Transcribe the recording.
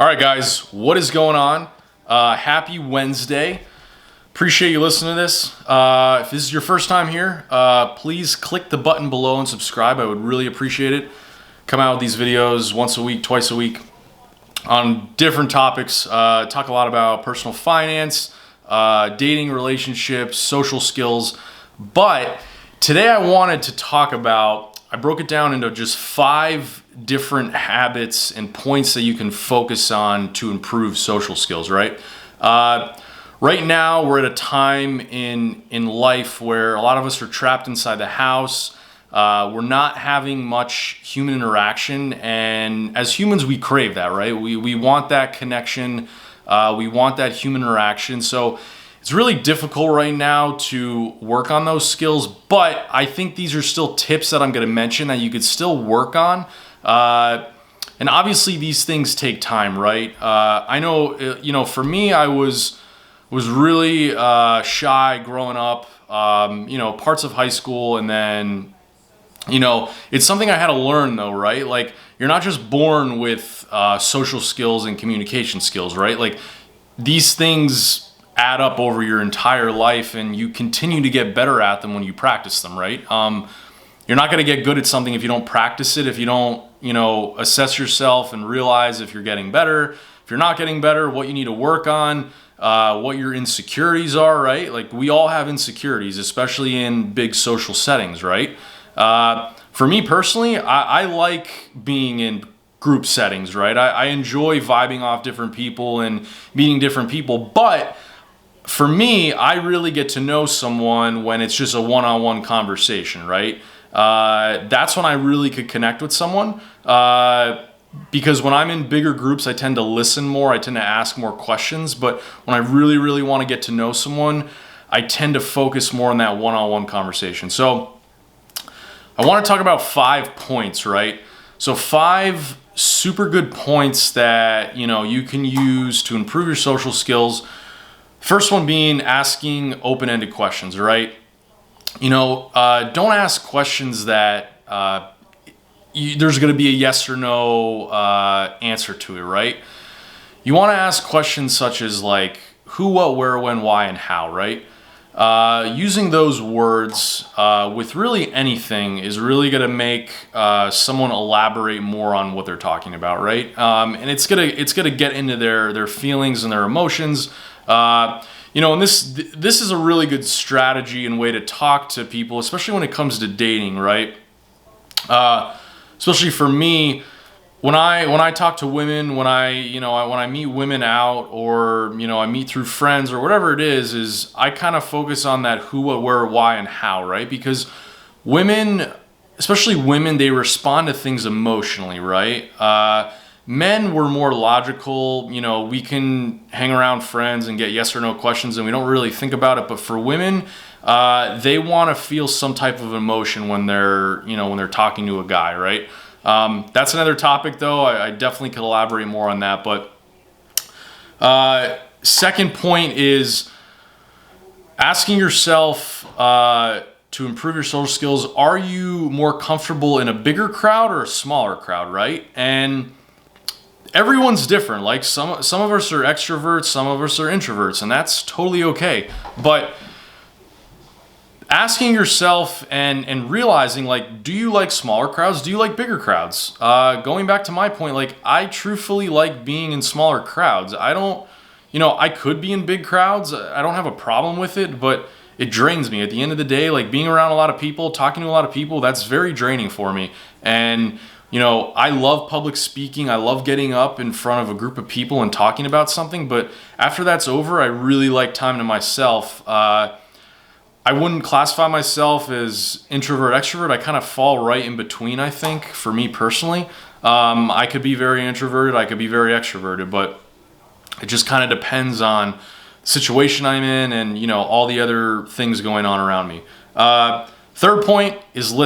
All right, guys, what is going on? Happy Wednesday. Appreciate you listening to this. If this is your first time here, please click the button below and subscribe. I would really appreciate it. Come out with these videos once a week, twice a week on different topics. Talk a lot about personal finance, dating, relationships, social skills. But today I wanted to talk about, I broke it down into just 5 different habits and points that you can focus on to improve social skills, right? Right now, we're at a time in life where a lot of us are trapped inside the house. We're not having much human interaction, and as humans, we crave that, right? We want that connection. We want that human interaction. So it's really difficult right now to work on those skills, but I think these are still tips that I'm going to mention that you could still work on. And obviously these things take time, right? I know, for me, I was really shy growing up, parts of high school, and then, it's something I had to learn though, right? Like, you're not just born with social skills and communication skills, right? Like, these things add up over your entire life, and you continue to get better at them when you practice them, right? You're not going to get good at something if you don't practice it, if you don't, assess yourself and realize if you're getting better, if you're not getting better, what you need to work on, what your insecurities are, right? Like, we all have insecurities, especially in big social settings, right? For me personally, I like being in group settings, right? I enjoy vibing off different people and meeting different people, but for me, I really get to know someone when it's just a one-on-one conversation, right? That's when I really could connect with someone. Because when I'm in bigger groups, I tend to listen more, I tend to ask more questions, but when I really, really want to get to know someone, I tend to focus more on that one-on-one conversation. So I want to talk about 5 points, right? So 5 super good points that, you can use to improve your social skills. First one being asking open-ended questions, right? Don't ask questions that there's going to be a yes or no answer to it, right? You want to ask questions such as like who, what, where, when, why, and how, right? Using those words with really anything is really going to make someone elaborate more on what they're talking about, right? And it's gonna get into their feelings and their emotions. And this is a really good strategy and way to talk to people, especially when it comes to dating, right? Especially for me, when I talk to women, when I meet women out, or I meet through friends or whatever it is I kind of focus on that who, what, where, why, and how, right? Because women, especially women, they respond to things emotionally, right? Men were more logical. We can hang around friends and get yes or no questions and we don't really think about it. But for women, they want to feel some type of emotion when they're talking to a guy, right? That's another topic though. I definitely could elaborate more on that. But second point is asking yourself to improve your social skills. Are you more comfortable in a bigger crowd or a smaller crowd, right? And everyone's different. Like some of us are extroverts, some of us are introverts, and that's totally okay. But asking yourself and realizing, like, do you like smaller crowds? Do you like bigger crowds? Going back to my point, like, I truthfully like being in smaller crowds. I don't, I could be in big crowds. I don't have a problem with it, but it drains me. At the end of the day, like, being around a lot of people, talking to a lot of people, that's very draining for me. And I love public speaking. I love getting up in front of a group of people and talking about something. But after that's over, I really like time to myself. I wouldn't classify myself as introvert, extrovert. I kind of fall right in between, I think, for me personally. I could be very introverted. I could be very extroverted. But it just kind of depends on the situation I'm in and, all the other things going on around me. Third point is listen.